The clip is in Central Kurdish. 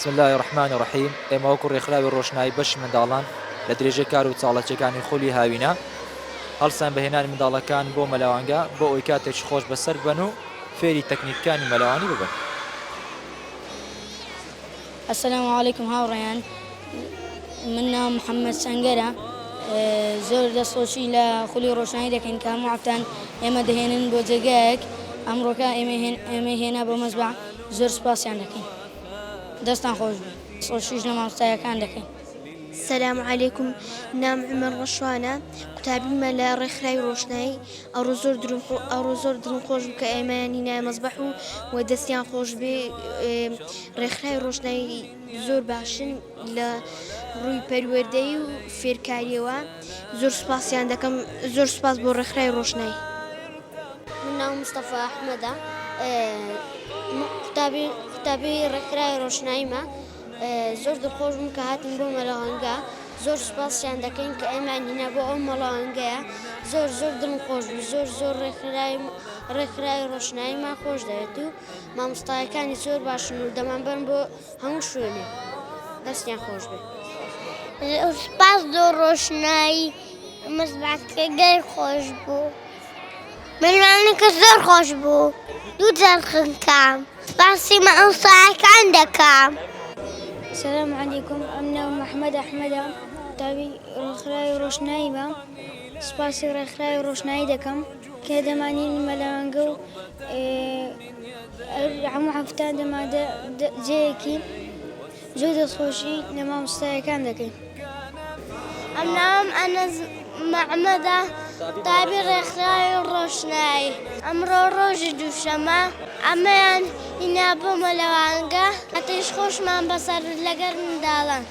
بسم الله الرحمن الرحیم ئێمە وەکو ڕێکخراوی ڕۆشنایی بەشی منداڵان لە درێژەی کار و چاڵەکیەکانی خۆلی هاوینە هەڵسان بەهێنانی منداڵەکان بۆ مەلەوانگە بۆ ئەوەی کاتێکی خۆش بەسەر بن و فێری تەکنیکەکانی مەلەوانی ببن. السلام عليكم هاوڕێیان، من ناوم محەممەد سەنگەرە، زۆر دەستخۆشی لە خولی ڕۆشنایی دەکەین کە هەموو هەفتان ئێمە دەهێنن بۆ جێگایەک ئەمڕۆکە ئێمە هێنا بۆ مەزباع، زۆر سوپاسیان دەکەین، دەستان خۆش بێ، خۆشیش لە مامۆستایەکان دەکەین. السلام عليكم، نام عمر رشوانە، قوتابیمە لە ڕێکخراوی ڕۆشنایی. ئەوڕۆ زۆر دڵخۆش بوو کە ئێمەیانی نایە مەزبەح و دەستیان خۆش بێ. ڕێکخراوی ڕۆشنایی زۆر باشن لە ڕووی پەروەردەیی و فێرکاریەوە. زۆر سوپاسیان دەکەم، زۆر سوپاس بۆ ڕێکخراوی ڕۆشنایی. من ناوم مستەفا ئەحمەدە، قوتابی ڕێکخراوی ڕۆشناییمە. زۆر دڵخۆش بووم کە هاتین بۆ مەلەوانگە، زۆر سوپاسیان دەکەین کە ئێمان هێنا بۆ ئەو مەڵەوانگەیە. زۆر دڵخۆش بوو، زۆر ڕێکخراوی ڕۆشناییمان خۆش دەوێت و مامۆستایەکانی زۆر باشن و دەمانبەرن بۆ هەموو شوێنێ، دەستیان خۆش بێت. سپاس بۆ ڕۆشنایی مەزباعەکە گەر خۆش بوو، مەلوانەکە زۆر خۆش بوو، دوو جار خنکام، سپاسی مامۆستایەکان دەکەم. السلام عليكم، أنا محمد أحمد، قوتابی ڕێکخراوی ڕۆشناییمە. سپاسی ڕێکخراوی ڕۆشنایی دەکەم کە دەمانین مەلەوانگە و هەموو هەفتان دەمادە جەیەکی زۆر دەستخۆشی لە مامۆستایەکان دەکەین. ئەم ناوم ئەنەس محەممەدە، قوتابی ڕێکخراوی ڕۆشنایی. ئەمڕۆ ڕۆژی دووشەمە، ئەمەیان هێنا بۆ مەلەوانگە، هەتیش خۆشمان بەسەر لەگەڵ منداڵان.